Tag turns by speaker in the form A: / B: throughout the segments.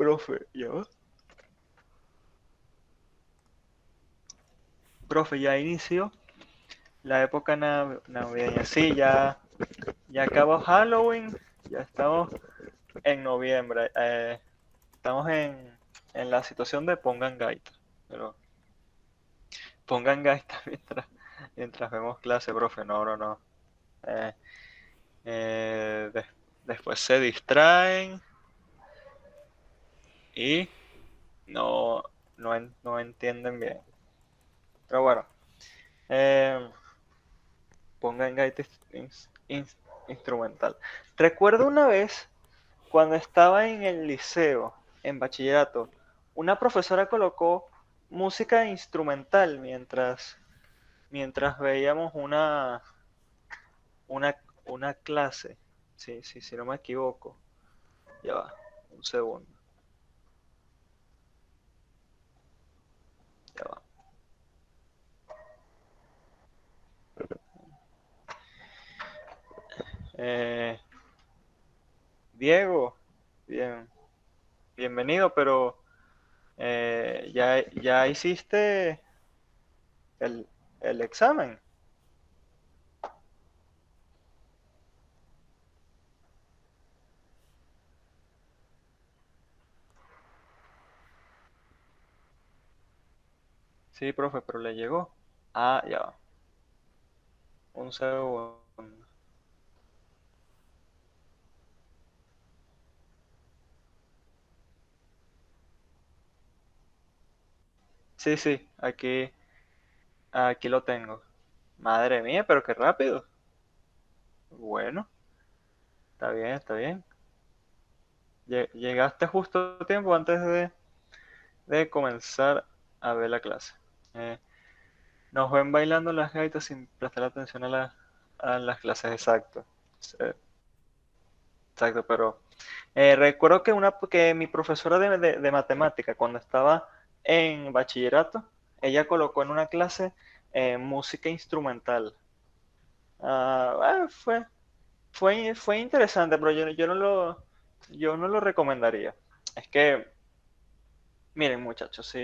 A: Profe, ¿ya? Profe, ya inició la época navideña. Sí, ya acabó Halloween, ya estamos en noviembre. Estamos en la situación de pongan gaita. Pero pongan gaita mientras vemos clase, profe. No, no, no. Eh, eh, después se distraen y no, no entienden bien. Pero bueno, eh, pongan gaita instrumental. Recuerdo una vez cuando estaba en el liceo, en bachillerato, una profesora colocó música instrumental mientras veíamos una, una clase. Sí, sí, si no me equivoco. Ya va, un segundo. Ya va. Eh, Diego, bien, bienvenido, pero ya hiciste el, el examen. Sí, profe, pero le llegó. Ah, ya va. Un segundo. Sí, sí, aquí lo tengo. Madre mía, pero qué rápido. Bueno, está bien, está bien. Llegaste justo a tiempo antes de comenzar a ver la clase. Eh, Nos ven bailando las gaitas sin prestar atención a las clases, exacto. Exacto, pero recuerdo que mi profesora de matemática, cuando estaba en bachillerato, ella colocó en una clase música instrumental. Fue interesante, pero yo no lo recomendaría. Es que, miren muchachos,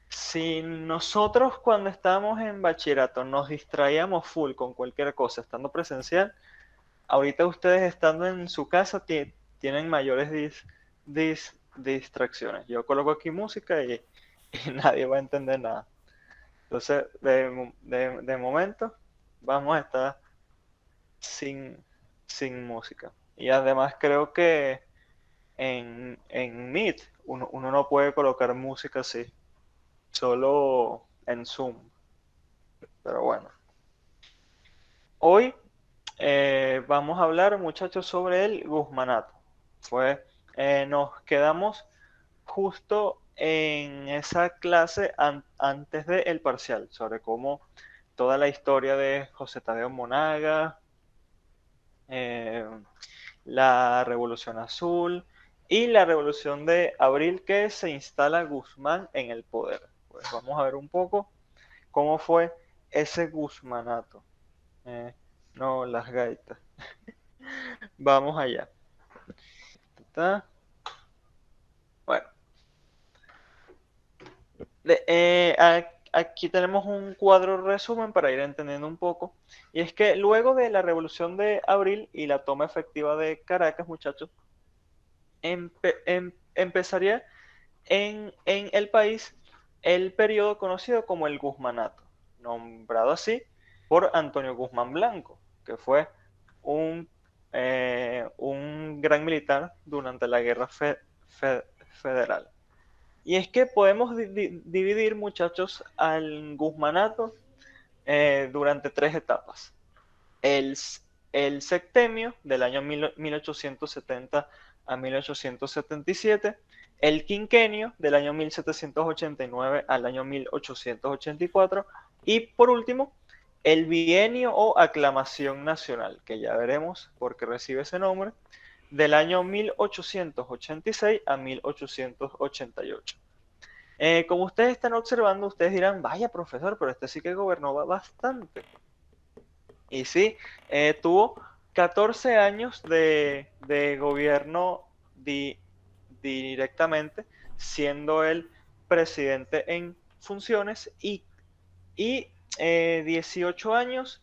A: si nosotros cuando estábamos en bachillerato nos distraíamos full con cualquier cosa estando presencial, ahorita ustedes estando en su casa tienen mayores distracciones. Yo coloco aquí música y nadie va a entender nada. Entonces, de momento, vamos a estar sin, sin música. Y además creo que en Meet uno no puede colocar música así, solo en Zoom. Pero bueno, hoy vamos a hablar, muchachos, sobre el Guzmanato. Nos quedamos justo en esa clase antes del parcial, sobre cómo toda la historia de José Tadeo Monaga, eh, la Revolución Azul y la Revolución de Abril que se instala Guzmán en el poder. Pues vamos a ver un poco cómo fue ese Guzmanato. Eh, no, las gaitas. Vamos allá. ¿Está? Bueno, aquí tenemos un cuadro resumen para ir entendiendo un poco. Y es que luego de la Revolución de Abril y la toma efectiva de Caracas, muchachos, empezaría en el país el periodo conocido como el Guzmanato, nombrado así por Antonio Guzmán Blanco, que fue un, un gran militar durante la Guerra Federal. Y es que podemos dividir, muchachos, al Guzmanato durante tres etapas. El, el septenio del año 1870 a 1877, el quinquenio del año 1789 al año 1884 y por último el bienio o aclamación nacional, que ya veremos por qué recibe ese nombre, del año 1886 a 1888. Como ustedes están observando, ustedes dirán, vaya profesor, pero este sí que gobernó bastante. Y sí, tuvo 14 años de gobierno directamente, siendo el presidente en funciones y 18 años,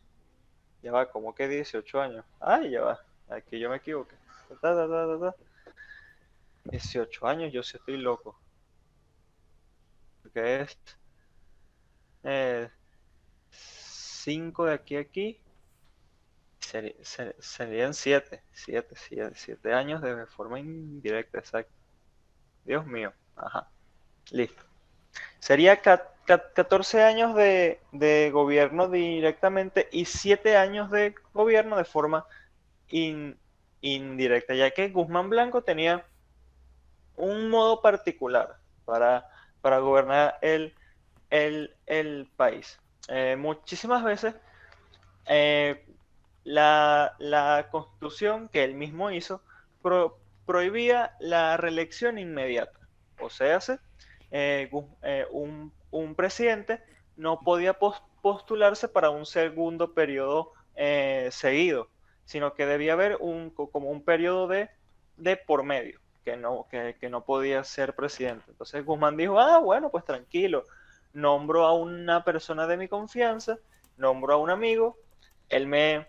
A: ya va, como que 18 años, ay, ya va, aquí yo me equivoqué, 18 años, yo sí estoy loco, porque es 5 de aquí a aquí, serían 7 años de forma indirecta, exacto. Dios mío, ajá, listo. Sería 14 años de gobierno directamente y 7 años de gobierno de forma in, indirecta, ya que Guzmán Blanco tenía un modo particular para, para gobernar el país. Muchísimas veces eh, la constitución que él mismo hizo prohibía la reelección inmediata. O sea, un presidente no podía postularse para un segundo periodo seguido, sino que debía haber como un periodo de por medio, que no podía ser presidente. Entonces Guzmán dijo, ah, bueno, pues tranquilo, nombro a una persona de mi confianza, nombro a un amigo, él me,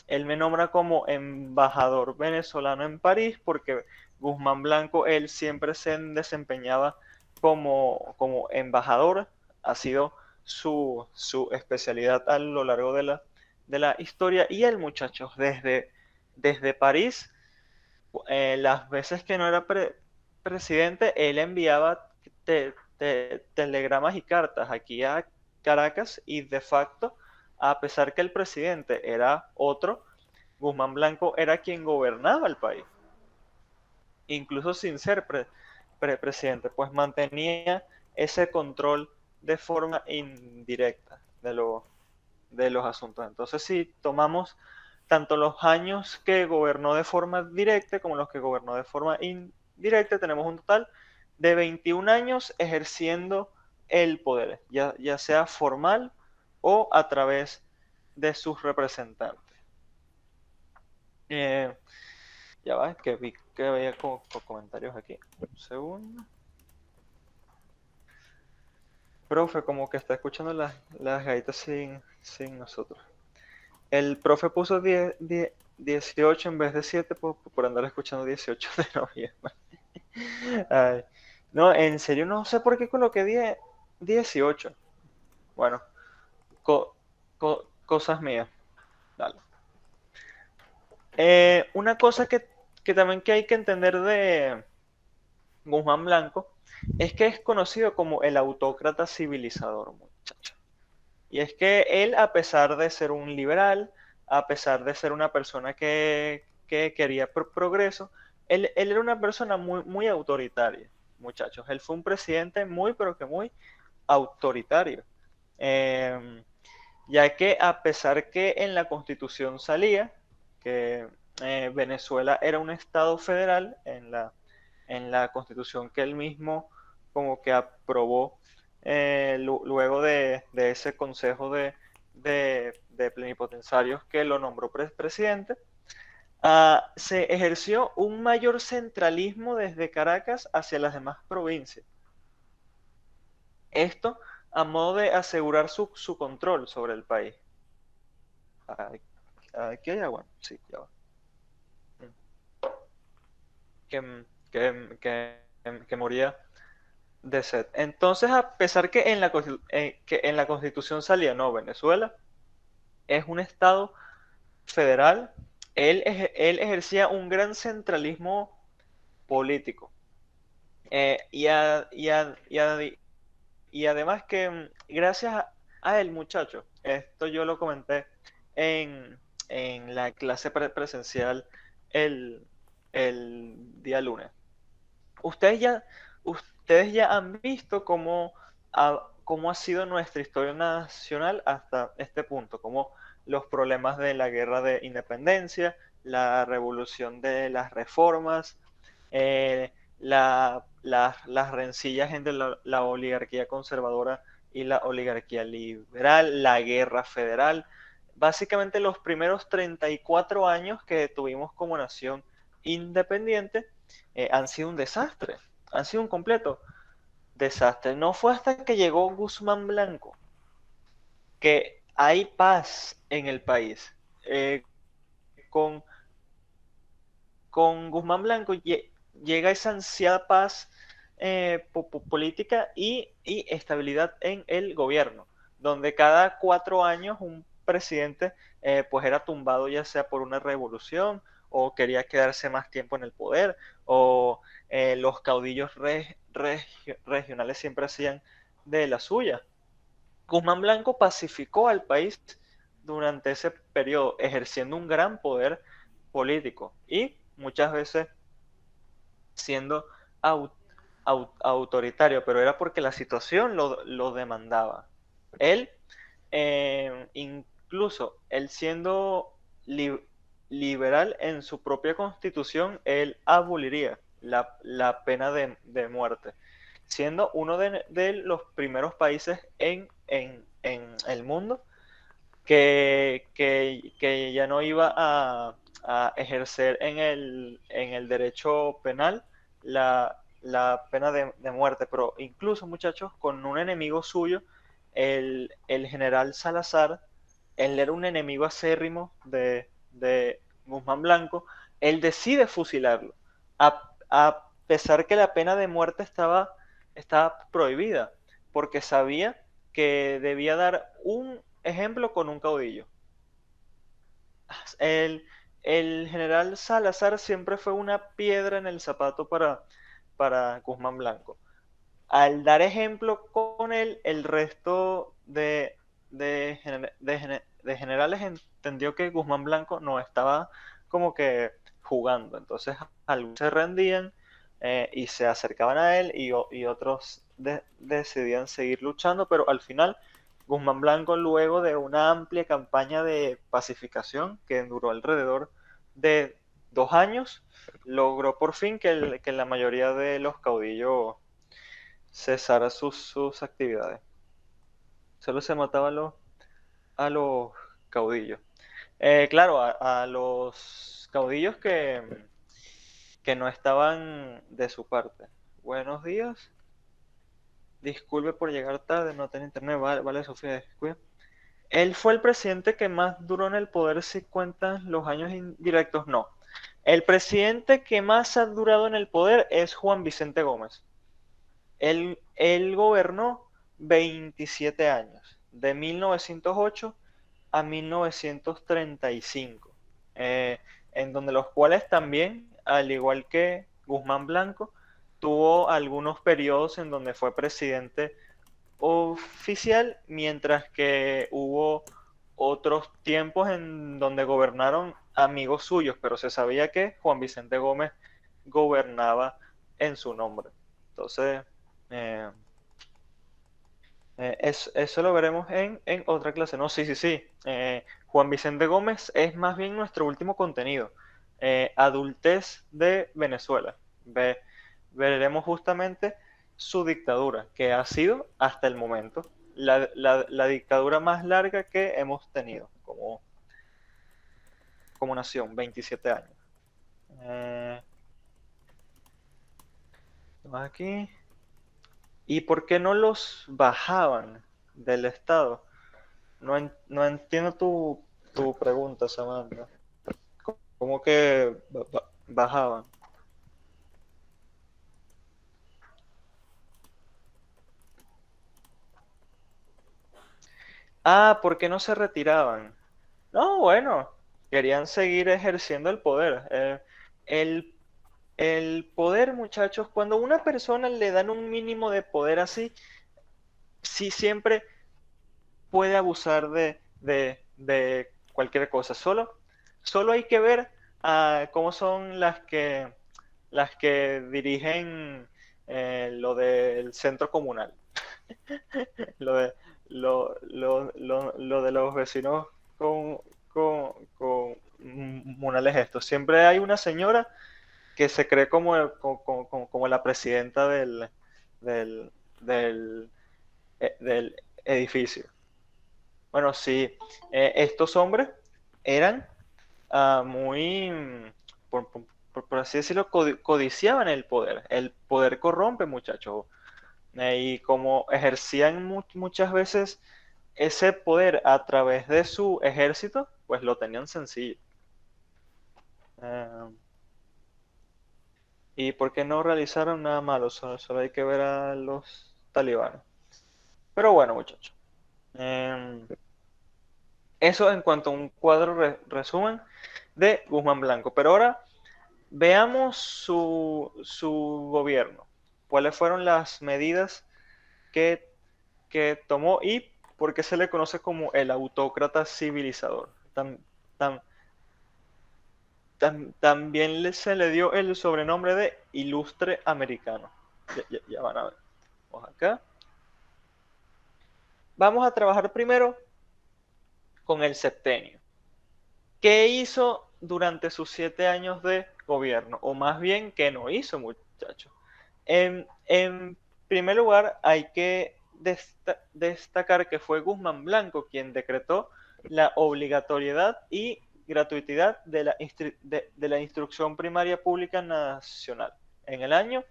A: él me nombra como embajador venezolano en París porque Guzmán Blanco, él siempre se desempeñaba como embajador, ha sido su especialidad a lo largo de la historia y el muchacho desde París, las veces que no era presidente, él enviaba telegramas y cartas aquí a Caracas y de facto, a pesar que el presidente era otro, Guzmán Blanco era quien gobernaba el país, incluso sin ser presidente, pues mantenía ese control de forma indirecta de los asuntos. Entonces, si tomamos tanto los años que gobernó de forma directa como los que gobernó de forma indirecta, tenemos un total de 21 años ejerciendo el poder, ya sea formal o a través de sus representantes. Eh, ya va, que vi que había comentarios aquí. Un segundo. Profe, como que está escuchando las gaitas sin nosotros. El profe puso 18 en vez de 7 por andar escuchando 18 de noviembre. Ay, no, en serio no sé por qué coloqué 18. Bueno, cosas mías. Dale. Una cosa que también que hay que entender de Guzmán Blanco es que es conocido como el autócrata civilizador, muchacho. Y es que él, a pesar de ser un liberal, a pesar de ser una persona que quería progreso, él era una persona muy autoritaria, muchachos. Él fue un presidente muy, pero que muy autoritario. Eh, ya que a pesar que en la constitución salía que Venezuela era un estado federal, en la constitución que él mismo como que aprobó luego de ese consejo de plenipotenciarios que lo nombró presidente, se ejerció un mayor centralismo desde Caracas hacia las demás provincias. Esto a modo de asegurar su control sobre el país. Aquí hay agua, sí, ya va. Que moría de sed. Entonces, a pesar que que en la Constitución salía, no, Venezuela es un estado federal, él ejercía un gran centralismo político. Y además que gracias a él, muchacho, esto yo lo comenté en, en la clase presencial el, el día lunes. Ustedes ya, ustedes ya han visto cómo ha sido nuestra historia nacional hasta este punto, cómo los problemas de la guerra de independencia, la revolución de las reformas, las rencillas entre la oligarquía conservadora y la oligarquía liberal, la guerra federal, básicamente los primeros 34 años que tuvimos como nación independiente han sido un desastre, han sido un completo desastre. No fue hasta que llegó Guzmán Blanco que hay paz en el país. Con, con Guzmán Blanco llega esa ansiada paz política y estabilidad en el gobierno, donde cada 4 años un presidente pues era tumbado ya sea por una revolución o quería quedarse más tiempo en el poder o los caudillos regionales siempre hacían de la suya. Guzmán Blanco pacificó al país durante ese periodo, ejerciendo un gran poder político y muchas veces siendo au, autoritario, pero era porque la situación lo demandaba. Él, incluso él siendo li liberal en su propia constitución, él aboliría la pena de muerte, siendo uno de los primeros países en el mundo que ya no iba a ejercer en el derecho penal la pena de muerte, pero incluso muchachos, con un enemigo suyo, el general Salazar, él era un enemigo acérrimo de Guzmán Blanco, él decide fusilarlo, a pesar que la pena de muerte estaba prohibida, porque sabía que debía dar un ejemplo con un caudillo. El, el general Salazar siempre fue una piedra en el zapato para Guzmán Blanco. Al dar ejemplo con él, el resto de generales entendió que Guzmán Blanco no estaba como que jugando. Entonces, algunos se rendían y se acercaban a él y otros decidían seguir luchando, pero al final Guzmán Blanco, luego de una amplia campaña de pacificación que duró alrededor de 2 años, logró por fin que la mayoría de los caudillos cesara sus actividades. Solo se mataba a los caudillos. Claro, a los caudillos que no estaban de su parte. Buenos días. Disculpe por llegar tarde, no tengo internet. Vale, vale, Sofía, descuida. Él fue el presidente que más duró en el poder si cuentan los años indirectos. No. El presidente que más ha durado en el poder es Juan Vicente Gómez. Él gobernó 27 años, de 1908 a 1935, en donde los cuales también, al igual que Guzmán Blanco, tuvo algunos periodos en donde fue presidente oficial, mientras que hubo otros tiempos en donde gobernaron amigos suyos, pero se sabía que Juan Vicente Gómez gobernaba en su nombre. Entonces, eh, eso lo veremos en otra clase. No, sí, sí, sí. Juan Vicente Gómez es más bien nuestro último contenido. Adultez de Venezuela. Veremos justamente su dictadura, que ha sido hasta el momento la dictadura más larga que hemos tenido como nación, 27 años. Aquí. ¿Y por qué no los bajaban del Estado? No entiendo tu pregunta, Samantha. ¿Cómo que bajaban? Ah, ¿por qué no se retiraban? No, bueno, querían seguir ejerciendo el poder. El, el poder, muchachos, cuando a una persona le dan un mínimo de poder así, sí siempre puede abusar de cualquier cosa. Solo hay que ver cómo son las que dirigen lo del centro comunal, lo de, lo de los vecinos con, comunales estos. Siempre hay una señora que se cree como la presidenta del, del, del edificio. Bueno, sí, estos hombres eran muy, por, por así decirlo, codiciaban el poder. El poder corrompe, muchachos. Y como ejercían muchas veces ese poder a través de su ejército, pues lo tenían sencillo. Eh, ¿Y por qué no realizaron nada malo? Solo hay que ver a los talibanes. Pero bueno, muchachos. Eso en cuanto a un cuadro resumen de Guzmán Blanco. Pero ahora veamos su gobierno. ¿Cuáles fueron las medidas que, que tomó y por qué se le conoce como el autócrata civilizador? Tam- también se le dio el sobrenombre de ilustre americano. Ya van a ver. Vamos acá. Vamos a trabajar primero con el septenio. ¿Qué hizo durante sus 7 años de gobierno? O más bien, ¿qué no hizo, muchachos? En primer lugar, hay que destacar que fue Guzmán Blanco quien decretó la obligatoriedad y gratuidad de la instrucción primaria pública nacional en el año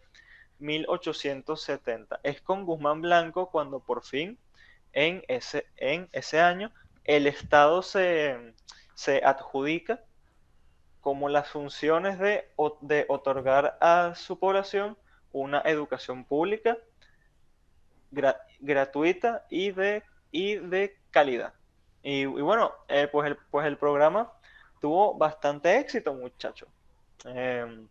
A: 1870. Es con Guzmán Blanco cuando por fin en ese año el Estado se adjudica como las funciones de otorgar a su población una educación pública gratuita y de calidad. Y bueno, pues el programa tuvo bastante éxito, muchachos. Eh,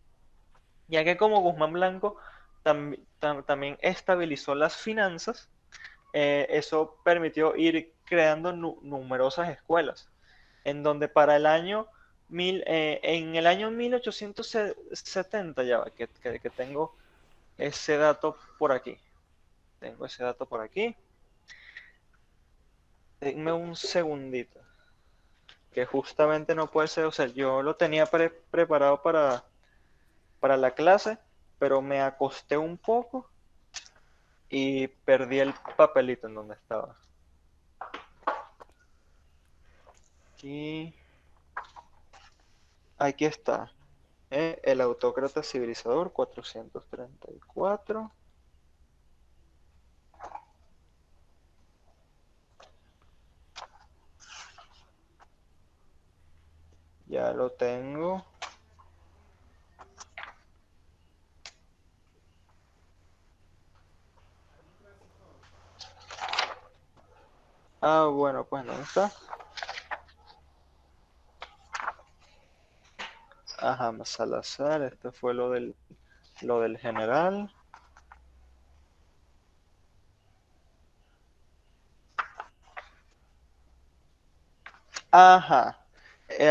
A: ya que como Guzmán Blanco también estabilizó las finanzas, eso permitió ir creando numerosas escuelas, en donde para el año en el año 1870, ya va, que tengo ese dato por aquí. Tengo ese dato por aquí. Denme un segundito, que justamente no puede ser, o sea, yo lo tenía preparado para la clase, pero me acosté un poco y perdí el papelito en donde estaba. Aquí, aquí está. El autócrata civilizador 434. Ya lo tengo. Ah, bueno, pues ¿dónde está? Ajá, Salazar, este fue lo del general. Ajá,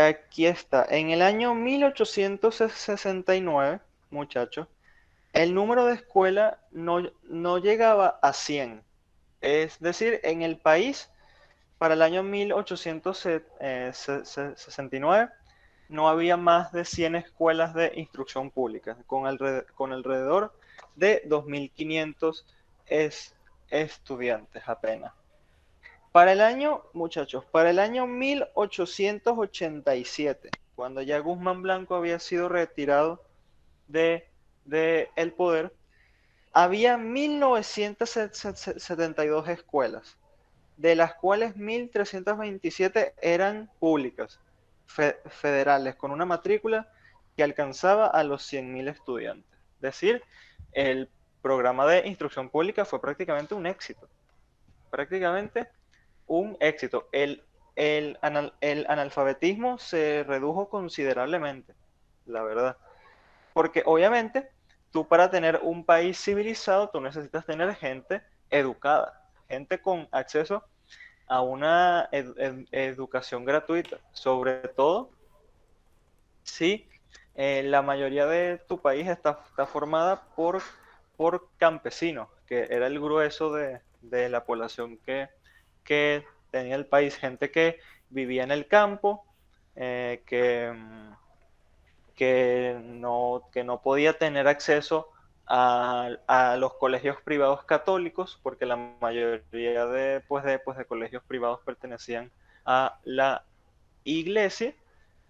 A: aquí está. En el año 1869, muchachos, el número de escuela no llegaba a 100. Es decir, en el país, para el año 1869, no había más de 100 escuelas de instrucción pública, con alrededor de 2.500 estudiantes apenas. Para el año, muchachos, para el año 1887, cuando ya Guzmán Blanco había sido retirado de, de el poder, había 1972 escuelas, de las cuales 1.327 eran públicas, federales, con una matrícula que alcanzaba a los 100.000 estudiantes. Es decir, el programa de instrucción pública fue prácticamente un éxito. Prácticamente un éxito. El analfabetismo se redujo considerablemente, la verdad. Porque obviamente tú para tener un país civilizado, tú necesitas tener gente educada, gente con acceso a una educación gratuita, sobre todo si la mayoría de tu país está formada por campesinos, que era el grueso de la población que tenía el país, gente que vivía en el campo, que no podía tener acceso a los colegios privados católicos, porque la mayoría de colegios privados pertenecían a la iglesia,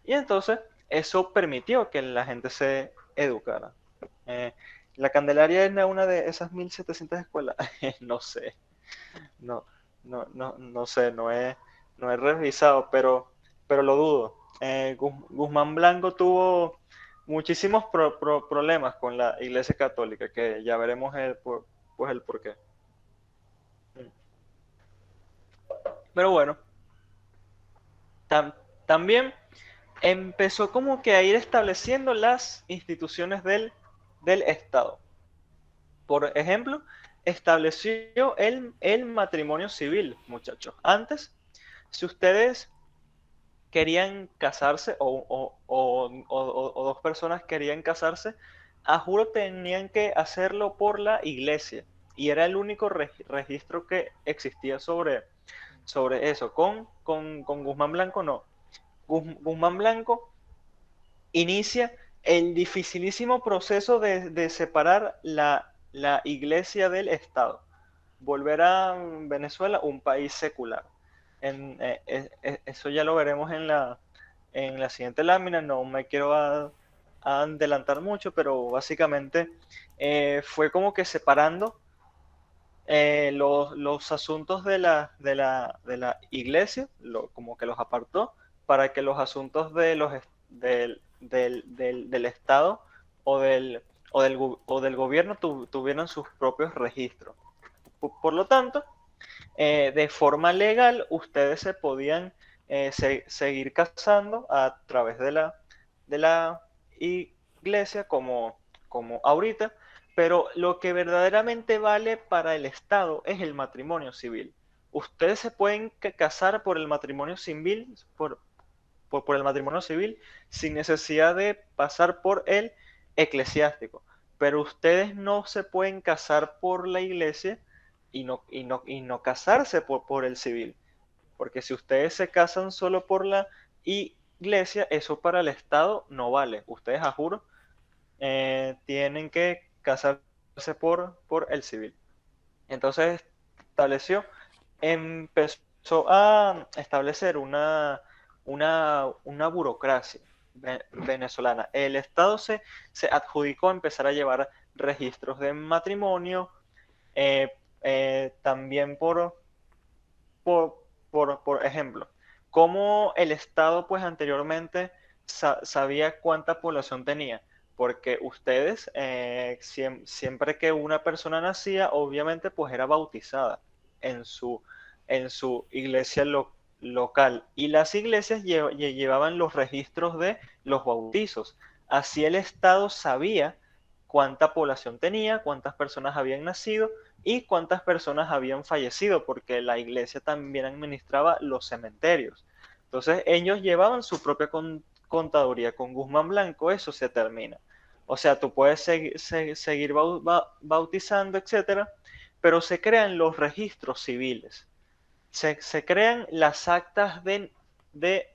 A: y entonces eso permitió que la gente se educara. Eh, la Candelaria era una de esas 1700 escuelas. No sé, no, no sé, no he revisado, pero lo dudo. Guzmán Blanco tuvo muchísimos problemas con la Iglesia Católica, que ya veremos pues el porqué. Pero bueno, tam- también empezó como que a ir estableciendo las instituciones del Estado. Por ejemplo, estableció el matrimonio civil, muchachos. Antes, si ustedes querían casarse o dos personas querían casarse, a juro tenían que hacerlo por la iglesia. Y era el único registro que existía sobre eso. Con Guzmán Blanco no. Guzmán Blanco inicia el dificilísimo proceso de separar la iglesia del Estado, volver a Venezuela un país secular. Eso ya lo veremos en la siguiente lámina, no me quiero a adelantar mucho, pero básicamente fue como que separando los asuntos de la iglesia, como que los apartó, para que los asuntos del Estado o o del gobierno tuvieran sus propios registros. Por lo tanto, de forma legal, ustedes se podían seguir casando a través de la iglesia como ahorita, pero lo que verdaderamente vale para el Estado es el matrimonio civil. Ustedes se pueden casar por el matrimonio civil, por el matrimonio civil, sin necesidad de pasar por el eclesiástico. Pero ustedes no se pueden casar por la iglesia y no casarse por el civil. Porque si ustedes se casan solo por la iglesia, eso para el Estado no vale. Ustedes, a juro, tienen que casarse por el civil. Entonces empezó a establecer una burocracia venezolana. El Estado se adjudicó a empezar a llevar registros de matrimonio, eh, también por, por ejemplo, como el Estado pues anteriormente sabía cuánta población tenía, porque ustedes siempre que una persona nacía, obviamente pues era bautizada en en su iglesia local y las iglesias llevaban los registros de los bautizos. Así el Estado sabía cuánta población tenía, cuántas personas habían nacido y cuántas personas habían fallecido, porque la iglesia también administraba los cementerios. Entonces ellos llevaban su propia contaduría. Con Guzmán Blanco eso se termina. O sea, tú puedes seguir bautizando, etcétera, pero se crean los registros civiles. Se crean las actas de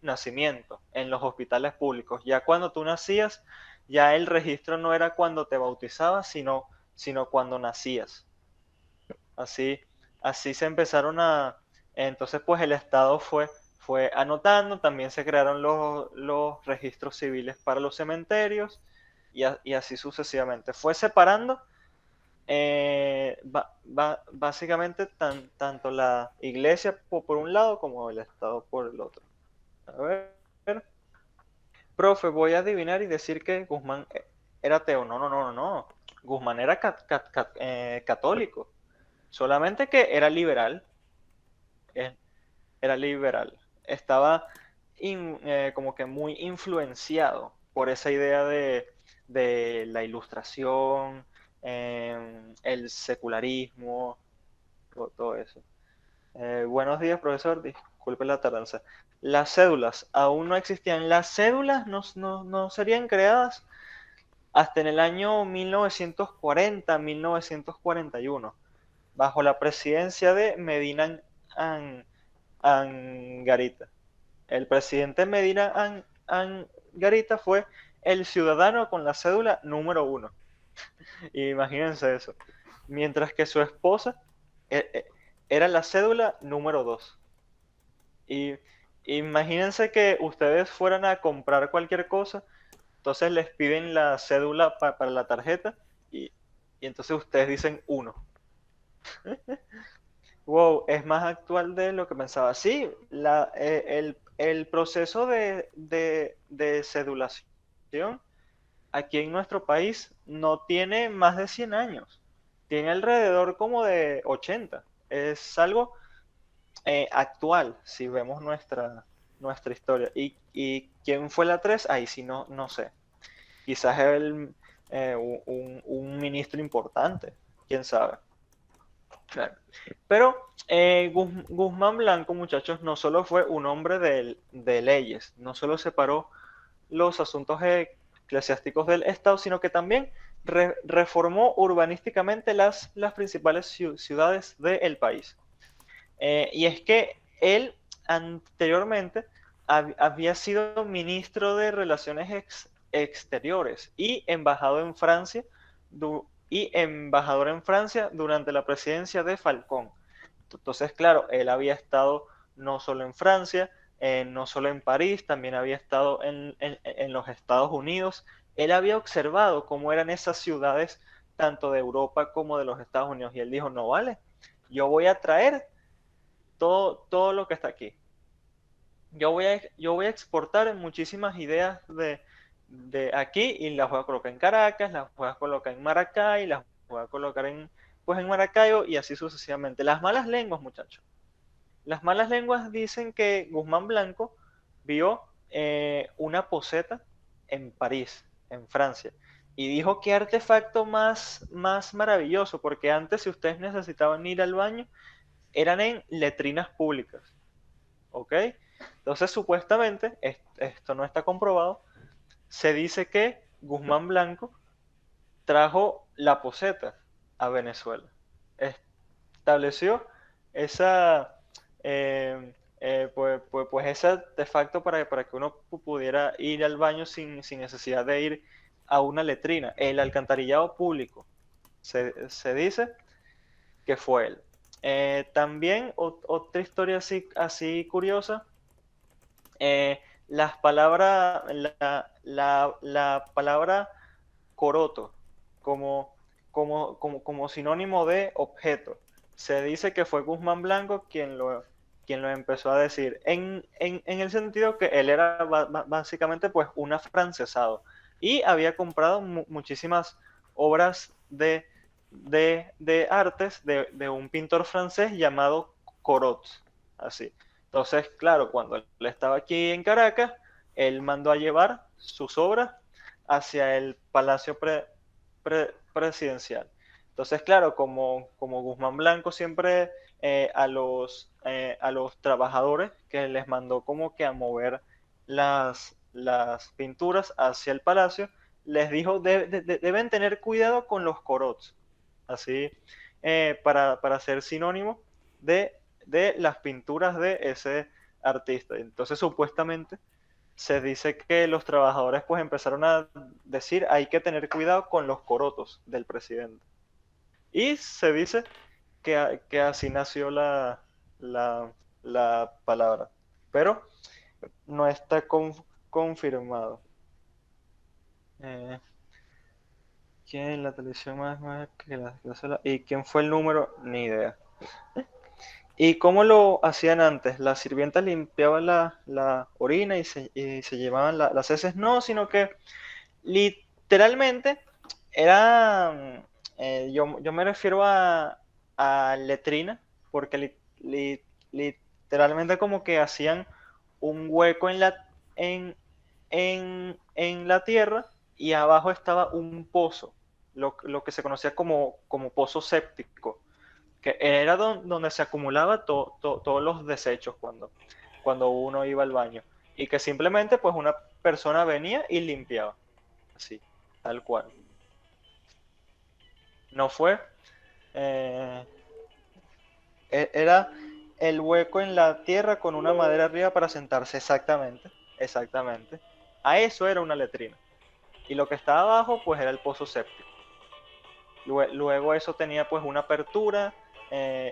A: nacimiento en los hospitales públicos. Ya cuando tú nacías, ya el registro no era cuando te bautizabas, sino cuando nacías. Así, así se empezaron a... Entonces, pues el Estado fue anotando, también se crearon los registros civiles para los cementerios y así sucesivamente. Fue separando básicamente tanto la iglesia por un lado como el Estado por el otro. A ver, profe, voy a adivinar y decir que Guzmán era ateo. No. Guzmán era católico, solamente que era liberal. eh, Era liberal. Estaba como que muy influenciado por esa idea de la ilustración, el secularismo, todo eso. Buenos días, profesor. Disculpe la tardanza. Las cédulas aún no existían. Las cédulas no serían creadas hasta en el año 1940, 1941, bajo la presidencia de Medina Angarita. El presidente Medina Angarita fue el ciudadano con la cédula número uno. Imagínense eso. Mientras que su esposa era la cédula número dos. Y, Imagínense que ustedes fueran a comprar cualquier cosa, entonces les piden la cédula para la tarjeta y, y entonces ustedes dicen uno. Wow, es más actual de lo que pensaba. Sí, el proceso de cedulación aquí en nuestro país no tiene más de 100 años. Tiene alrededor como de 80. Es algo actual, si vemos nuestra historia. ¿Y quién fue la 3? Ahí sí no sé. Quizás un ministro importante, quién sabe. Claro. Pero Guzmán Blanco, muchachos, no solo fue un hombre de leyes, no solo separó los asuntos eclesiásticos del Estado, sino que también reformó urbanísticamente las principales ciudades del país. Y es que él anteriormente había sido ministro de Relaciones Exteriores y embajador en Francia durante la presidencia de Falcón. Entonces, claro, él había estado no solo en Francia, no solo en París, también había estado en los Estados Unidos. Él había observado cómo eran esas ciudades, tanto de Europa como de los Estados Unidos. Y él dijo, no vale, yo voy a traer todo lo que está aquí. Yo voy a exportar muchísimas ideas de aquí y las voy a colocar en Caracas, las voy a colocar en Maracay, las voy a colocar pues en Maracayo y así sucesivamente. Las malas lenguas, muchachos. Las malas lenguas dicen que Guzmán Blanco vio una poseta en París, en Francia, y dijo qué artefacto más maravilloso, porque antes si ustedes necesitaban ir al baño, eran en letrinas públicas. ¿Ok? Entonces, supuestamente, esto no está comprobado, se dice que Guzmán Blanco trajo la poseta a Venezuela. Estableció esa, pues ese artefacto para que uno pudiera ir al baño sin necesidad de ir a una letrina. El alcantarillado público. Se dice que fue él. También otra historia así curiosa, las palabras, la palabra coroto como, como sinónimo de objeto. Se dice que fue Guzmán Blanco quien lo empezó a decir, en el sentido que él era básicamente pues un afrancesado y había comprado muchísimas obras de artes de un pintor francés llamado Corot, así. Entonces, claro, cuando él estaba aquí en Caracas, él mandó a llevar sus obras hacia el Palacio Presidencial. Entonces, claro, como Guzmán Blanco siempre a los trabajadores que les mandó como que a mover las pinturas hacia el palacio, les dijo, deben tener cuidado con los corots, así para ser sinónimo de las pinturas de ese artista. Entonces, supuestamente, se dice que los trabajadores pues empezaron a decir hay que tener cuidado con los corotos del presidente. Y se dice que así nació la palabra. Pero no está confirmado. Eh, ¿Quién la televisión más que la sola? ¿Y quién fue el número? Ni idea. ¿Y cómo lo hacían antes? ¿Las sirvientas limpiaban la orina y se llevaban las heces? No, sino que literalmente era, yo me refiero a letrina, porque literalmente como que hacían un hueco en la tierra y abajo estaba un pozo, lo que se conocía como pozo séptico, que era donde se acumulaba todos los desechos cuando uno iba al baño y que simplemente pues una persona venía y limpiaba, así, tal cual. No fue, eh, era el hueco en la tierra con una madera arriba para sentarse, exactamente, exactamente. A eso era una letrina. Y lo que estaba abajo pues era el pozo séptico. Luego eso tenía pues una apertura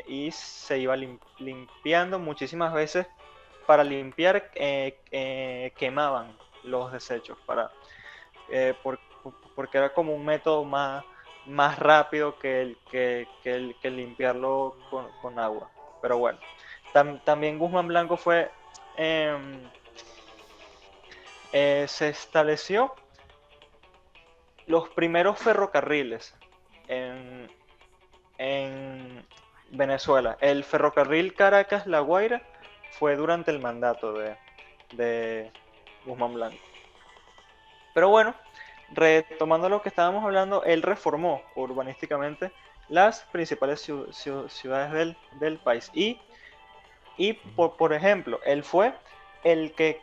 A: y se iba limpiando muchísimas veces para limpiar, quemaban los desechos porque era como un método más rápido que limpiarlo con agua. Pero bueno, también Guzmán Blanco em, se estableció los primeros ferrocarriles en, en Venezuela. El ferrocarril Caracas-La Guaira fue durante el mandato de Guzmán Blanco. Pero bueno, retomando lo que estábamos hablando, él reformó urbanísticamente las principales ciudades del país. Por ejemplo, él fue el que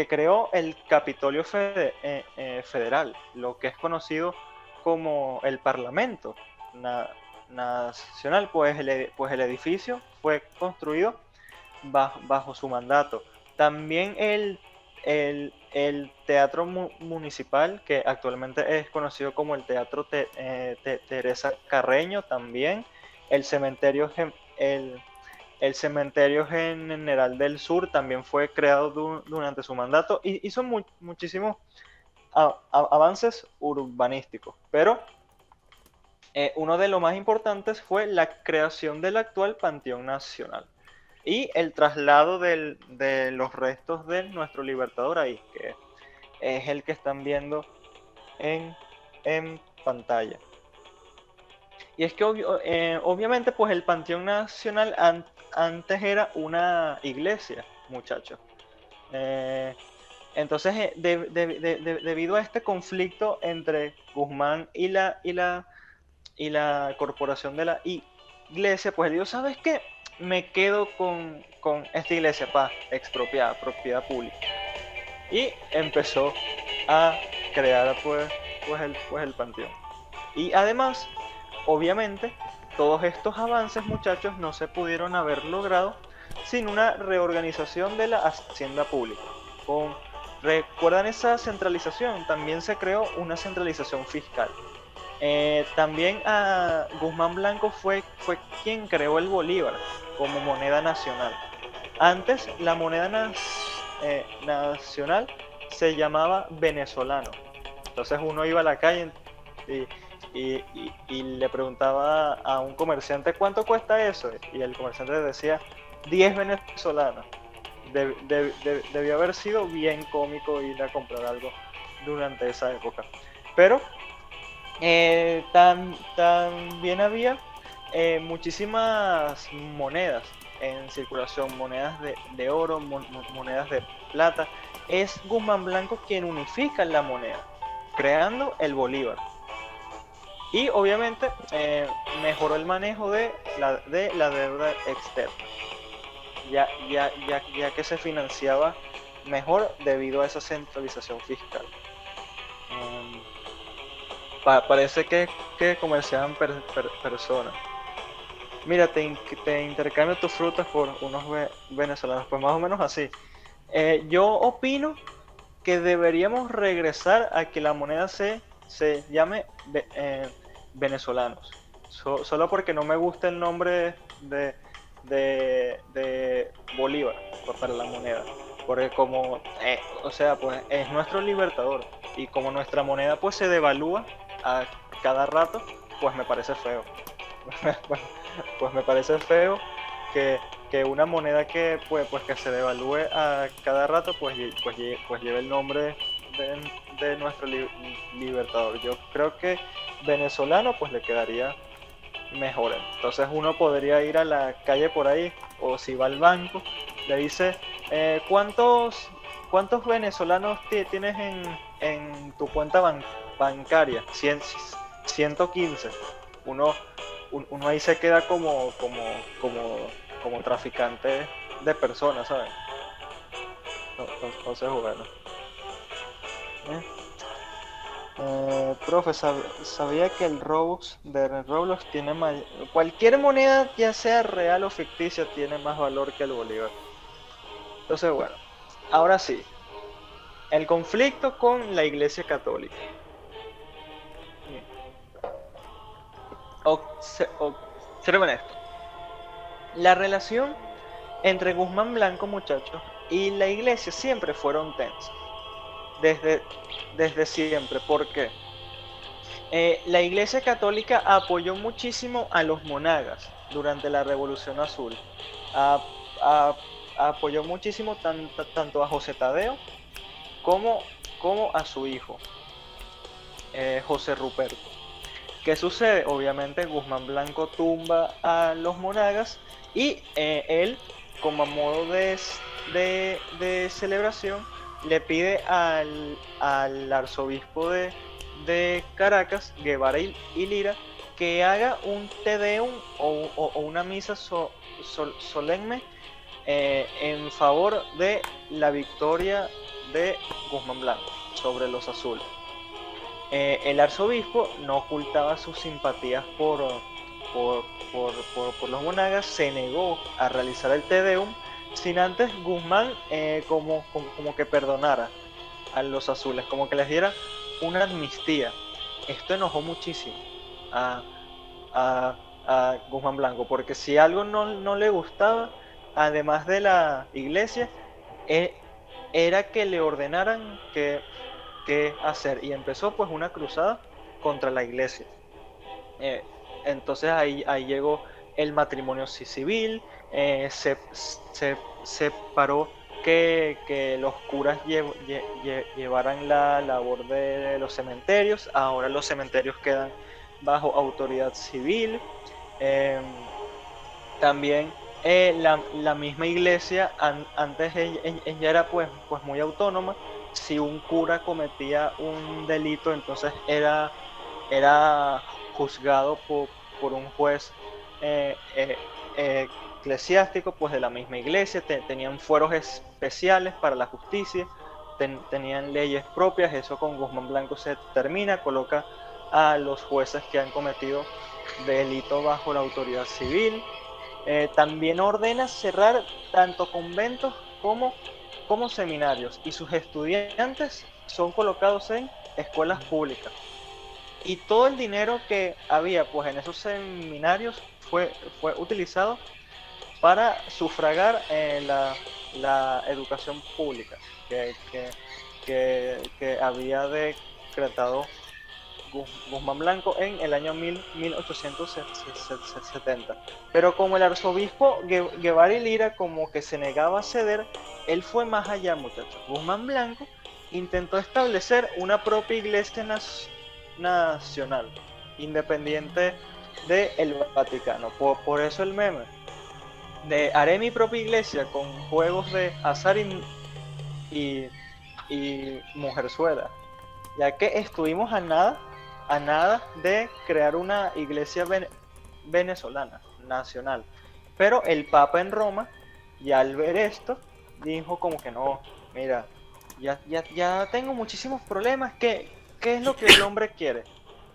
A: creó el Capitolio Federal, lo que es conocido como el Parlamento Nacional, pues el edificio fue construido bajo su mandato. También el Teatro Municipal, que actualmente es conocido como el Teatro Teresa Carreño, también el cementerio, el cementerio General del Sur también fue creado durante su mandato y hizo muchísimos avances urbanísticos, pero uno de los más importantes fue la creación del actual Panteón Nacional y el traslado de los restos de nuestro libertador ahí, que es el que están viendo en pantalla. Y es que obviamente pues el Panteón Nacional antes era una iglesia, muchachos. Entonces, debido a este conflicto entre Guzmán y la corporación de la iglesia, pues él dijo, ¿sabes qué? Me quedo con esta iglesia, expropiada, propiedad pública. Y empezó a crear el panteón. Y además, obviamente, todos estos avances, muchachos, no se pudieron haber logrado sin una reorganización de la hacienda pública. ¿Recuerdan esa centralización? También se creó una centralización fiscal. También Guzmán Blanco fue quien creó el bolívar como moneda nacional. Antes la moneda nacional se llamaba venezolano. Entonces uno iba a la calle y le preguntaba a un comerciante cuánto cuesta eso, y el comerciante decía 10 venezolanos. Debió haber sido bien cómico ir a comprar algo durante esa época. Pero también había muchísimas monedas en circulación, monedas de oro, monedas de plata. Es Guzmán Blanco quien unifica la moneda, creando el bolívar. Y obviamente mejoró el manejo de la deuda externa, ya que se financiaba mejor debido a esa centralización fiscal. Parece que comerciaban personas. Mira, te intercambio tus frutas por unos venezolanos, pues más o menos así. Yo opino que deberíamos regresar a que la moneda se llame venezolanos. Solo porque no me gusta el nombre de Bolívar para la moneda. Porque como, pues es nuestro libertador. Y como nuestra moneda pues se devalúa a cada rato, pues me parece feo. Pues me parece feo que una moneda que que se devalúe a cada rato pues lleve el nombre de nuestro libertador. Yo creo que venezolano pues le quedaría mejor. Entonces uno podría ir a la calle por ahí, o si va al banco, le dice ¿cuántos venezolanos tienes en tu cuenta bancaria? 115. Uno ahí se queda como traficante de personas, ¿sabes? Entonces, bueno. Profe, sabía que el Robux de Roblox tiene cualquier moneda, ya sea real o ficticia, tiene más valor que el Bolívar. Entonces, bueno, ahora sí, el conflicto con la Iglesia Católica. Observen esto. La relación entre Guzmán Blanco, muchachos, y la iglesia siempre fueron tensas, desde, desde siempre. ¿Por qué? La Iglesia Católica apoyó muchísimo a los monagas durante la Revolución Azul. A- a- Apoyó muchísimo tanto a José Tadeo como, como a su hijo, José Ruperto. ¿Qué sucede? Obviamente Guzmán Blanco tumba a los monagas y él, como a modo de celebración, le pide al arzobispo de Caracas, Guevara y Lira, que haga un Te Deum o una misa solemne en favor de la victoria de Guzmán Blanco sobre los azules. El arzobispo no ocultaba sus simpatías por, por los monagas, se negó a realizar el Te Deum sin antes Guzmán como que perdonara a los azules, como que les diera una amnistía. Esto enojó muchísimo a, a, a Guzmán Blanco, porque si algo no le gustaba, además de la iglesia, eh, era que le ordenaran que hacer. Y empezó pues una cruzada contra la iglesia. Eh, entonces ahí llegó el matrimonio civil, se separó que los curas llevaran la labor de los cementerios. Ahora los cementerios quedan bajo autoridad civil. Eh, También la misma iglesia, antes ella era pues muy autónoma. Si un cura cometía un delito, entonces era juzgado por un juez eh, eh, eclesiástico, pues de la misma iglesia. Tenían fueros especiales para la justicia, tenían leyes propias. Eso con Guzmán Blanco se termina, coloca a los jueces que han cometido delito bajo la autoridad civil. También ordena cerrar tanto conventos como seminarios, y sus estudiantes son colocados en escuelas públicas. Y todo el dinero que había pues en esos seminarios fue utilizado para sufragar la educación pública que había decretado Guzmán Blanco en el año 1870. Pero como el arzobispo Guevara y Lira como que se negaba a ceder, él fue más allá, muchachos. Guzmán Blanco intentó establecer una propia iglesia nacional, independiente del Vaticano. Por eso el meme de haré mi propia iglesia con juegos de azar y, y mujerzuela, ya que estuvimos a nada de crear una iglesia venezolana, nacional. Pero el Papa en Roma, ya al ver esto, dijo como que no, mira, ya tengo muchísimos problemas. ¿Qué es lo que el hombre quiere?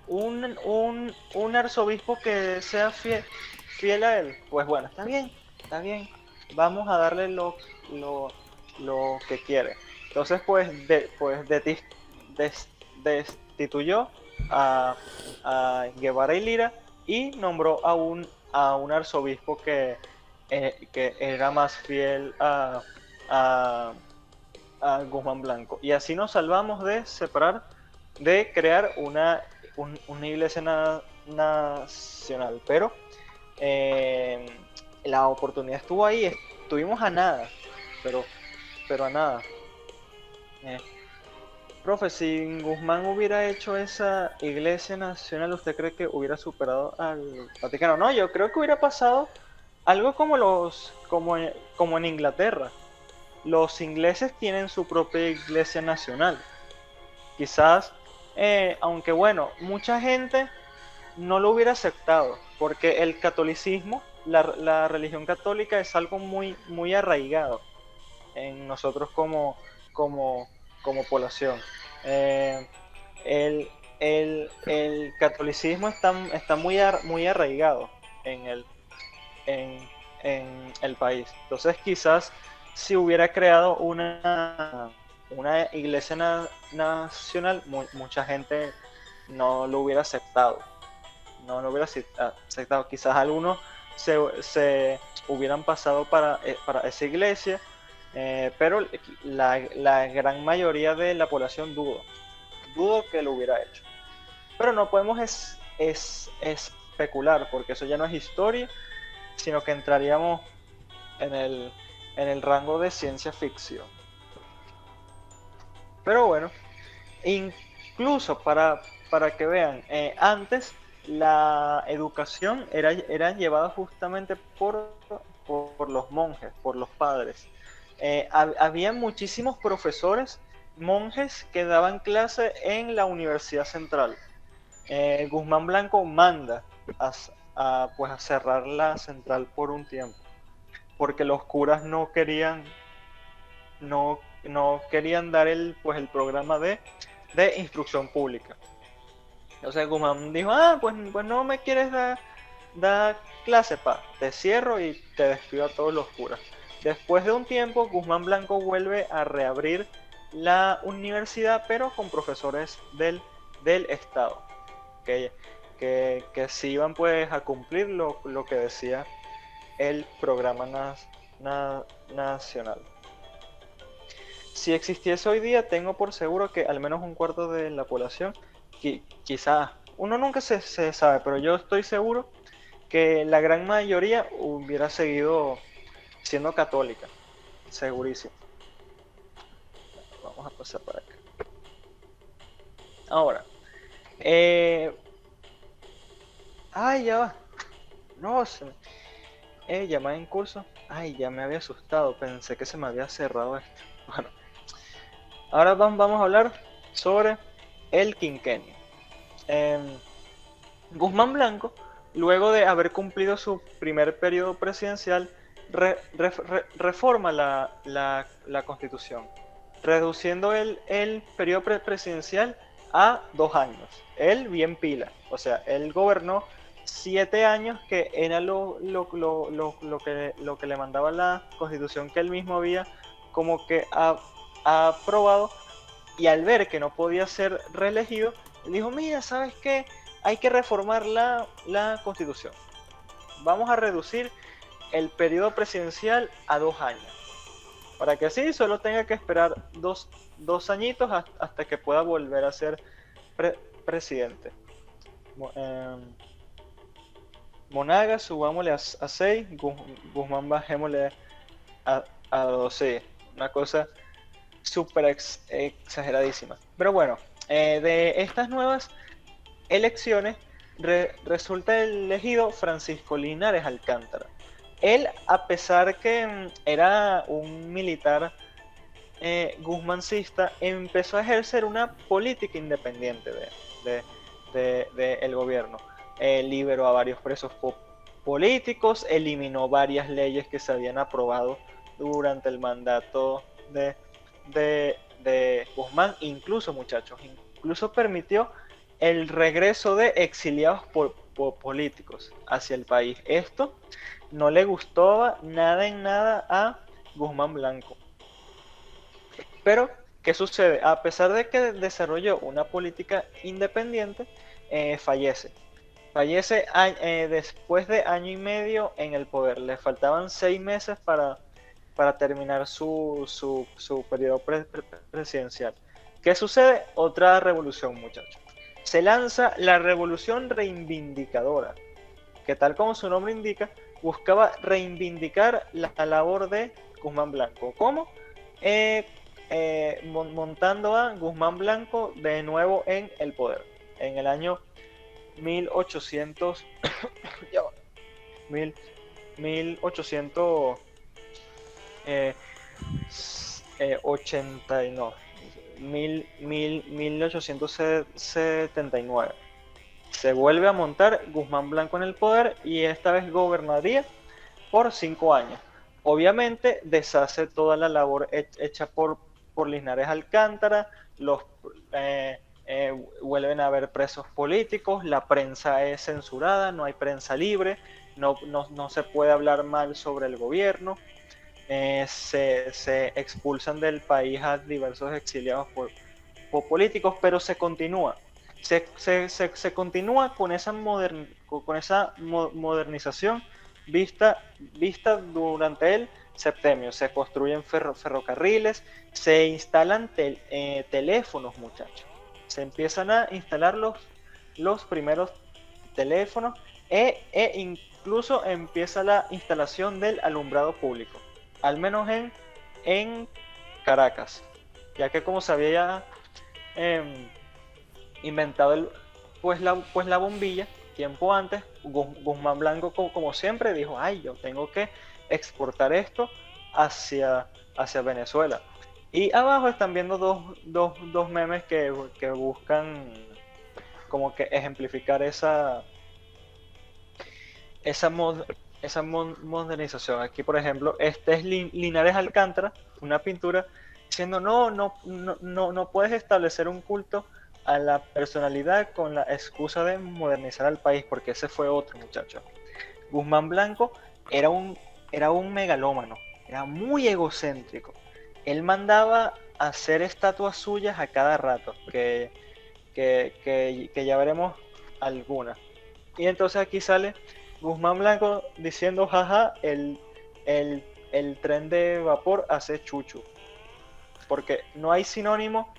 A: Un arzobispo que sea fiel a él. Pues bueno, está bien, vamos a darle lo que quiere. Entonces, destituyó a, a Guevara y Lira y nombró a un arzobispo que era más fiel a, a Guzmán Blanco. Y así nos salvamos de separar, de crear una iglesia nacional. Pero eh, la oportunidad estuvo ahí, estuvimos a nada, pero, pero a nada. Eh, Profe, si Guzmán hubiera hecho esa iglesia nacional, ¿usted cree que hubiera superado al Vaticano? No, yo creo que hubiera pasado algo como en Inglaterra. Los ingleses tienen su propia iglesia nacional. Quizás, aunque bueno, mucha gente no lo hubiera aceptado, porque el catolicismo, la religión católica es algo muy arraigado en nosotros como, como población. Eh, el, el catolicismo está muy arraigado en en, en el país. Entonces quizás si hubiera creado una iglesia nacional, mucha gente no lo hubiera aceptado. No lo hubiera aceptado. Quizás algunos se hubieran pasado para esa iglesia, pero la gran mayoría de la población dudo que lo hubiera hecho. Pero no podemos especular, porque eso ya no es historia, sino que entraríamos en el rango de ciencia ficción. Pero bueno, incluso para que vean, antes la educación era llevada justamente por los monjes, por los padres. Había muchísimos profesores monjes que daban clase en la Universidad Central. Guzmán Blanco manda pues a cerrar la central por un tiempo, porque los curas no querían dar pues el programa de instrucción pública. Entonces Guzmán dijo, pues no me quieres dar clase, te cierro y te despido a todos los curas. Después de un tiempo, Guzmán Blanco vuelve a reabrir la universidad, pero con profesores del Estado, que sí iban pues a cumplir lo que decía el programa nacional. Si existiese hoy día, tengo por seguro que al menos un cuarto de la población, quizás, uno nunca se sabe, pero yo estoy seguro que la gran mayoría hubiera seguido siendo católica, segurísimo. Vamos a pasar para acá. Ahora, ya va. No, llamada en curso. Ya me había asustado, pensé que se me había cerrado esto. Bueno, ahora vamos a hablar sobre el quinquenio. Guzmán Blanco, luego de haber cumplido su primer periodo presidencial, reforma la Constitución, reduciendo el periodo presidencial a 2 años. Él bien pila, o sea, él gobernó 7 años, que era lo que le mandaba la Constitución que él mismo había como que aprobado, y al ver que no podía ser reelegido, dijo, mira, ¿sabes qué? Hay que reformar la Constitución. Vamos a reducir el periodo presidencial a 2 años, para que así solo tenga que esperar dos añitos hasta que pueda volver a ser presidente. Monagas, subámosle a 6, Guzmán bajémosle a 12. Una cosa súper exageradísima. Pero bueno, de estas nuevas elecciones resulta elegido Francisco Linares Alcántara. Él, a pesar que era un militar guzmancista, empezó a ejercer una política independiente del gobierno. Liberó a varios presos políticos, eliminó varias leyes que se habían aprobado durante el mandato de Guzmán. Incluso, muchachos, incluso permitió el regreso de exiliados políticos hacia el país. Esto no le gustaba nada en nada a Guzmán Blanco. Pero, ¿qué sucede? A pesar de que desarrolló una política independiente, fallece. Fallece después de año y medio en el poder. Le faltaban 6 meses para terminar su periodo presidencial. ¿Qué sucede? Otra revolución, muchachos. Se lanza la Revolución Reivindicadora, que tal como su nombre indica, buscaba reivindicar la labor de Guzmán Blanco. ¿Cómo? Montando a Guzmán Blanco de nuevo en el poder. En el año 1800... 1879. Se vuelve a montar Guzmán Blanco en el poder, y esta vez gobernaría por 5 años. Obviamente deshace toda la labor hecha por Linares Alcántara, vuelven a haber presos políticos, la prensa es censurada, no hay prensa libre, no se puede hablar mal sobre el gobierno. Se expulsan del país a diversos exiliados políticos, pero se continúa. Se continúa con esa modernización vista durante él septenio se construyen ferrocarriles, se instalan teléfonos, muchachos. Se empiezan a instalar los primeros teléfonos incluso empieza la instalación del alumbrado público, al menos en Caracas, ya que como se había eh, inventado la bombilla tiempo antes, Guzmán Blanco, como siempre, dijo, ay, yo tengo que exportar esto hacia Venezuela. Y abajo están viendo dos memes que buscan como que ejemplificar esa, mod, esa modernización. Aquí, por ejemplo, este es Linares Alcántara, una pintura, diciendo, no puedes establecer un culto a la personalidad con la excusa de modernizar al país, porque ese fue otro muchacho. Guzmán Blanco era un megalómano, era muy egocéntrico. Él mandaba hacer estatuas suyas a cada rato, que ya veremos algunas. Y entonces aquí sale Guzmán Blanco diciendo, jaja, el tren de vapor hace chuchu. Porque no hay sinónimo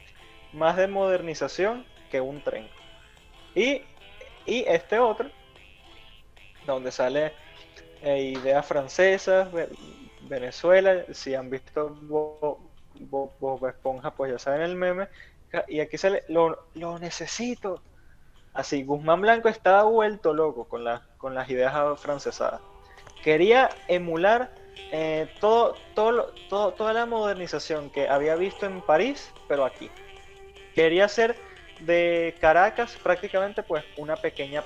A: más de modernización que un tren. Y este otro, donde sale ideas francesas, Venezuela, si han visto Bob Esponja, pues ya saben el meme. Y aquí sale, lo necesito. Así, Guzmán Blanco estaba vuelto loco con las ideas afrancesadas. Quería emular toda la modernización que había visto en París, pero aquí. Quería hacer de Caracas prácticamente pues una pequeña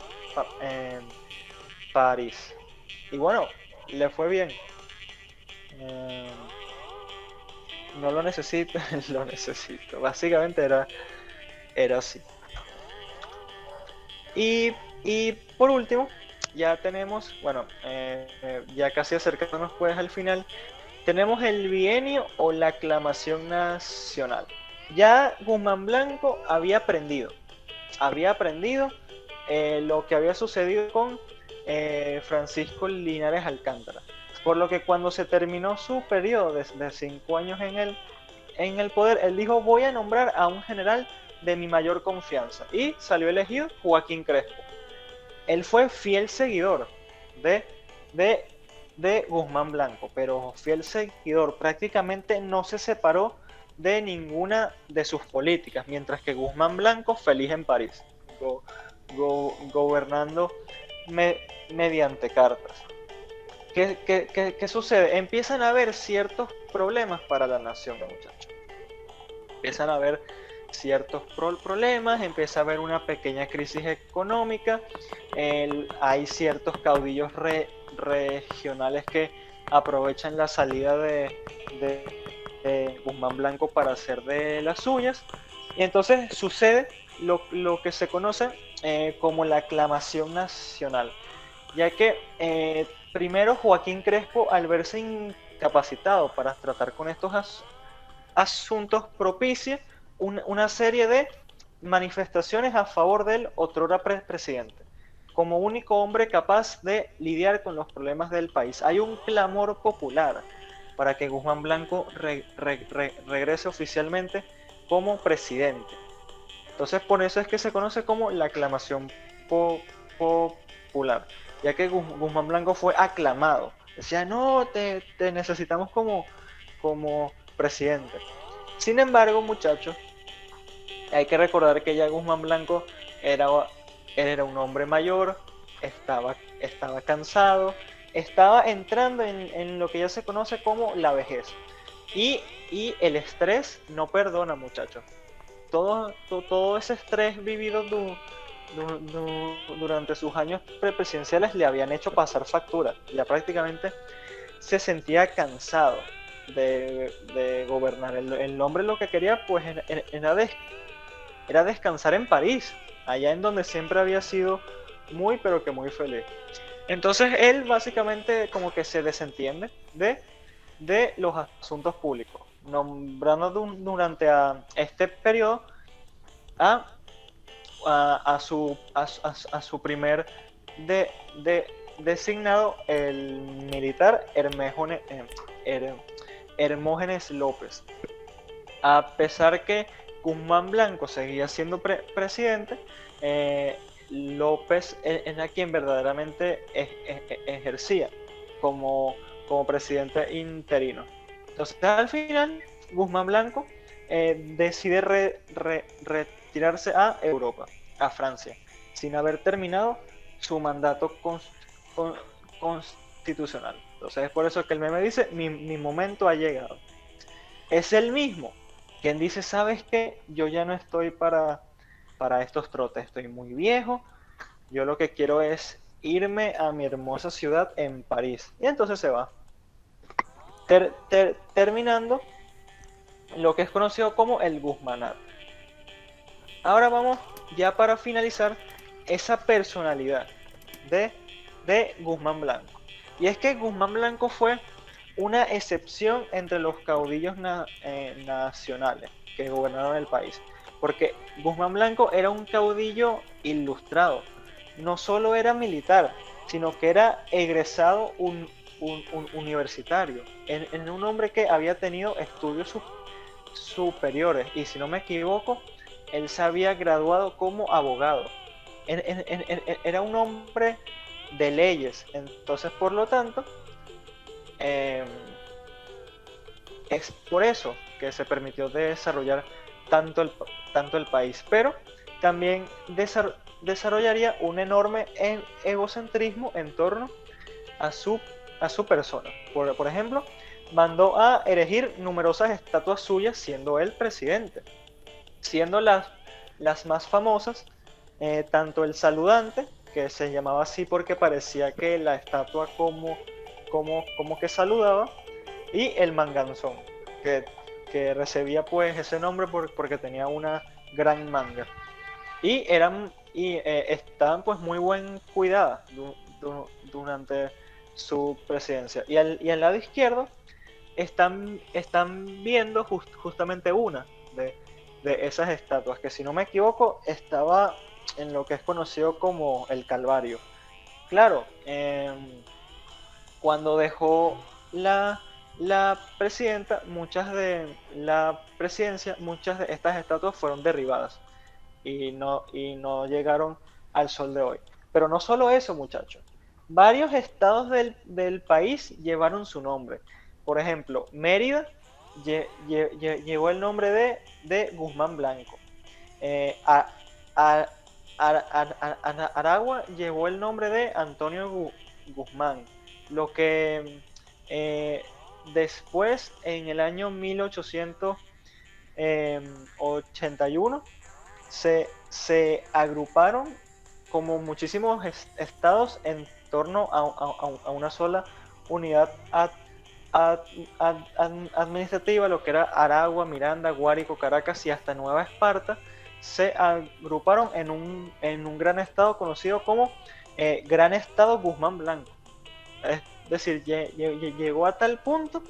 A: París. Y bueno, le fue bien. Eh, no lo necesito, lo necesito. Básicamente era así. Y por último, ya tenemos, bueno, ya casi acercándonos pues al final, tenemos el bienio o la aclamación nacional. Ya Guzmán Blanco había aprendido lo que había sucedido con Francisco Linares Alcántara. Por lo que cuando se terminó su periodo de 5 años en el poder, él dijo, voy a nombrar a un general de mi mayor confianza. Y salió elegido Joaquín Crespo. Él fue fiel seguidor de, de, de Guzmán Blanco, pero fiel seguidor, prácticamente no se separó de ninguna de sus políticas, mientras que Guzmán Blanco feliz en París, gobernando mediante cartas. ¿Qué sucede? Empiezan a haber ciertos problemas para la nación, muchachos. Empiezan a haber ciertos problemas, empieza a haber una pequeña crisis económica, hay ciertos caudillos regionales que aprovechan la salida de Guzmán Blanco para hacer de las suyas, y entonces sucede lo que se conoce como la aclamación nacional, ya que primero Joaquín Crespo, al verse incapacitado para tratar con estos asuntos, propicia una serie de manifestaciones a favor del otrora presidente, como único hombre capaz de lidiar con los problemas del país. Hay un clamor popular para que Guzmán Blanco regrese oficialmente como presidente. Entonces por eso es que se conoce como la aclamación popular, ya que Guzmán Blanco fue aclamado. Decía, no, te necesitamos como presidente. Sin embargo, muchachos, hay que recordar que ya Guzmán Blanco era un hombre mayor, estaba cansado, estaba entrando en lo que ya se conoce como la vejez. Y el estrés no perdona, muchachos. Todo ese estrés vivido durante sus años presidenciales le habían hecho pasar factura. Ya prácticamente se sentía cansado de gobernar. El hombre lo que quería pues era descansar en París, allá en donde siempre había sido pero que muy feliz. Entonces él básicamente como que se desentiende de los asuntos públicos, nombrando durante este periodo a su primer designado el militar Hermógenes López. A pesar que Guzmán Blanco seguía siendo presidente, López era quien verdaderamente ejercía como, como presidente interino. Entonces, al final, Guzmán Blanco decide retirarse a Europa, a Francia, sin haber terminado su mandato con- constitucional. Entonces, es por eso que el meme dice: mi momento ha llegado. Es el mismo quien dice: ¿sabes qué? Yo ya no estoy para estos trotes, estoy muy viejo, yo lo que quiero es irme a mi hermosa ciudad en París. Y entonces se va, terminando lo que es conocido como el Guzmanato. Ahora vamos ya para finalizar esa personalidad de, de Guzmán Blanco. Y es que Guzmán Blanco fue una excepción entre los caudillos nacionales que gobernaron el país. Porque Guzmán Blanco era un caudillo ilustrado. No solo era militar, sino que era egresado un universitario. En un hombre que había tenido estudios superiores. Y si no me equivoco, él se había graduado como abogado. Era un hombre de leyes. Entonces, por lo tanto, eh, es por eso que se permitió desarrollar tanto tanto el país, pero también desarrollaría un enorme egocentrismo en torno a a su persona. Por ejemplo, mandó a erigir numerosas estatuas suyas siendo él presidente, siendo las más famosas, tanto el saludante, que se llamaba así porque parecía que la estatua como que saludaba, y el manganzón, que, que recibía pues ese nombre porque tenía una gran manga. Estaban pues muy buen cuidadas durante su presidencia. Y al lado izquierdo están viendo justamente una de esas estatuas, que si no me equivoco estaba en lo que es conocido como el Calvario. Claro, cuando dejó la presidenta, la presidencia, muchas de estas estatuas fueron derribadas y no llegaron al sol de hoy. Pero no solo eso, muchachos. Varios estados del país llevaron su nombre. Por ejemplo, Mérida llevó el nombre de Guzmán Blanco. Eh, a- a- Aragua llevó el nombre de Antonio Guzmán. Lo que después, en el año 1881, se agruparon como muchísimos estados en torno a una sola unidad ad, administrativa, lo que era Aragua, Miranda, Guárico, Caracas y hasta Nueva Esparta, se agruparon en un gran estado conocido como Gran Estado Guzmán Blanco. Es decir, llegó a tal punto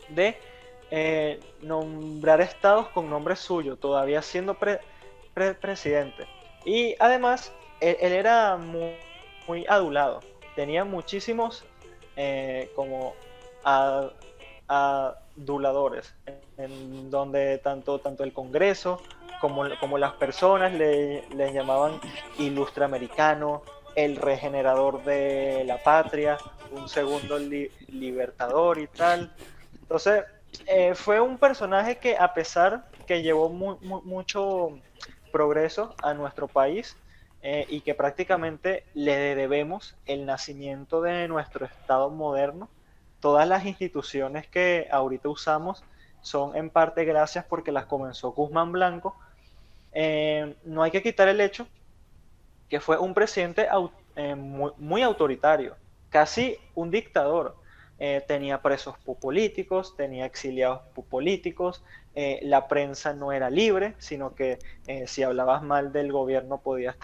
A: de nombrar estados con nombre suyo, todavía siendo presidente. Y además, él era muy adulado, tenía muchísimos como a, aduladores, en donde tanto el Congreso como las personas le llamaban ilustre americano, el regenerador de la patria, un segundo libertador y tal. Entonces, fue un personaje que, a pesar que llevó mucho progreso a nuestro país, y que prácticamente le debemos el nacimiento de nuestro Estado moderno, todas las instituciones que ahorita usamos son en parte gracias porque las comenzó Guzmán Blanco. No hay que quitar el hecho que fue un presidente muy autoritario, casi un dictador. Tenía presos políticos, tenía exiliados políticos, la prensa no era libre, sino que si hablabas mal del gobierno podías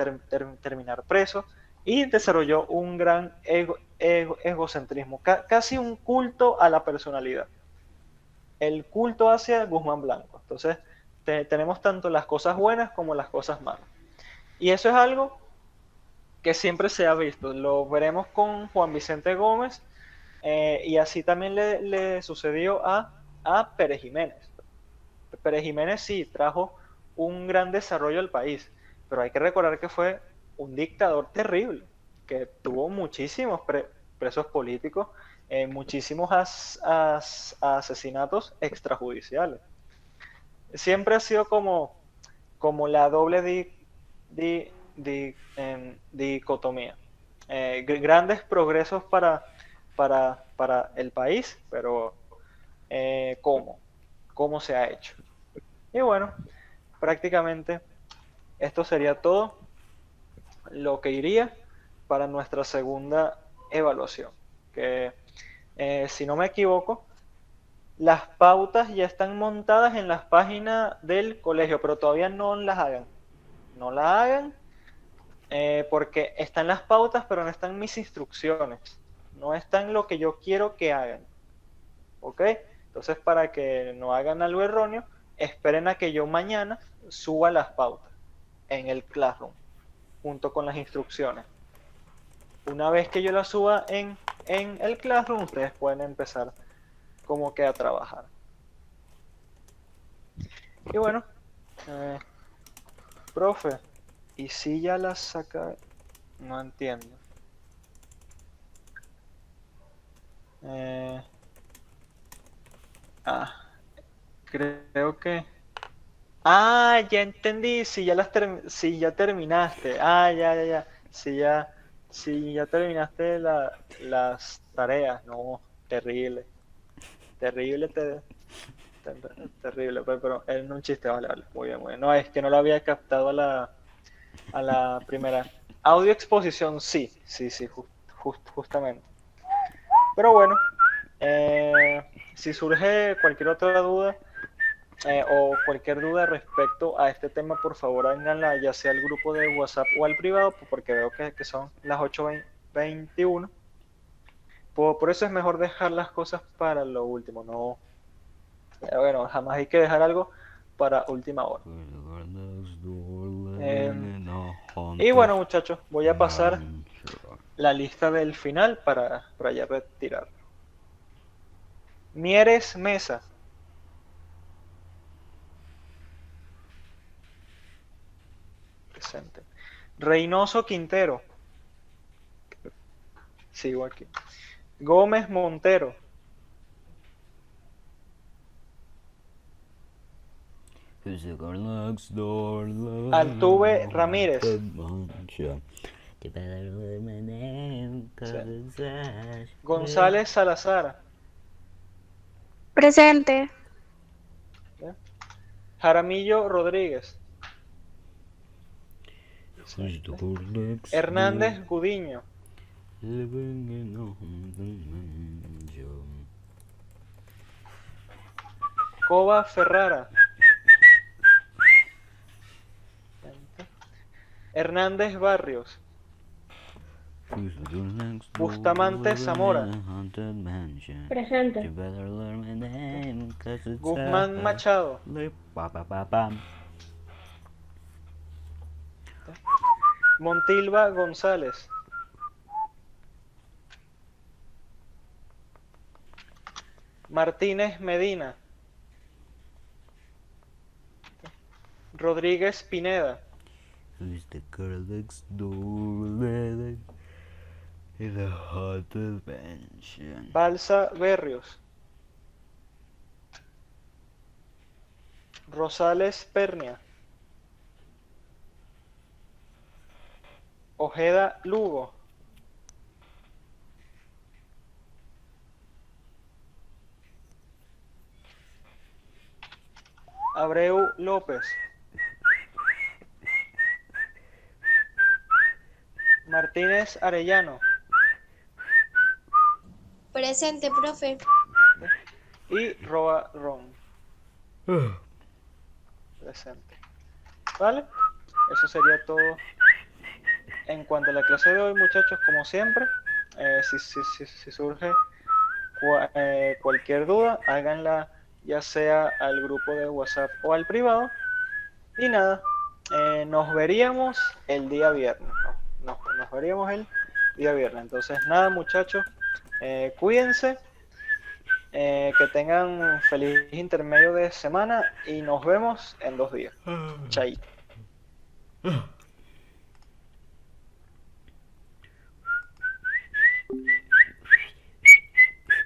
A: terminar preso, y desarrolló un gran egocentrismo, casi un culto a la personalidad, el culto hacia Guzmán Blanco. Entonces, tenemos tanto las cosas buenas como las cosas malas. Y eso es algo que siempre se ha visto. Lo veremos con Juan Vicente Gómez, y así también le sucedió a Pérez Jiménez. Pérez Jiménez sí trajo un gran desarrollo al país, pero hay que recordar que fue un dictador terrible, que tuvo muchísimos presos políticos, muchísimos asesinatos extrajudiciales. Siempre ha sido como la doble dicotomía. Grandes progresos para el país, pero ¿cómo? ¿Cómo se ha hecho? Y bueno, prácticamente esto sería todo lo que iría para nuestra segunda evaluación. Que si no me equivoco, las pautas ya están montadas en las páginas del colegio, pero todavía no las hagan. No las hagan porque están las pautas, pero no están mis instrucciones. No están lo que yo quiero que hagan. ¿Ok? Entonces, para que no hagan algo erróneo, esperen a que yo mañana suba las pautas en el Classroom, junto con las instrucciones. Una vez que yo las suba en el Classroom, ustedes pueden empezar como que a trabajar. Y bueno, profe, ¿y si ya las saca? No entiendo. Creo que... Ah, ya entendí, si ya terminaste. Ah, ya. Si ya terminaste las tareas. No, terrible. Terrible, terrible. Pero era un chiste, vale. Muy bien, muy bien. No, es que no lo había captado a la primera. Audio exposición, sí, justamente. Pero bueno, si surge cualquier otra duda, o cualquier duda respecto a este tema, por favor háganla ya sea al grupo de WhatsApp o al privado, porque veo que son las 8:21. Por eso es mejor dejar las cosas para lo último, no. Bueno, jamás hay que dejar algo para última hora. Y bueno, muchachos, voy a pasar la lista del final para ya retirar. Mieres Mesa. Presente. Reynoso Quintero. Sigo aquí. Gómez Montero. Altuve Ramírez. Sí. González Salazar.
B: Presente.
A: ¿Sí? Jaramillo Rodríguez. Hernández Gudiño. Cova Ferrara. Hernández Barrios. Bustamante Zamora.
B: Presente.
A: Guzmán Machado. Montilva González. Martínez Medina. Rodríguez Pineda. Balsa Berrios. Rosales Pernia. Ojeda Lugo. Abreu López. Martínez Arellano.
B: Presente, profe.
A: Y Roa Ron. Presente. ¿Vale? Eso sería todo en cuanto a la clase de hoy, muchachos. Como siempre, si surge cualquier duda, háganla ya sea al grupo de WhatsApp o al privado. Y nada, nos veríamos el día viernes. nos veríamos el día viernes. Entonces, nada, muchachos, cuídense, que tengan feliz intermedio de semana y nos vemos en 2 días. Chaito.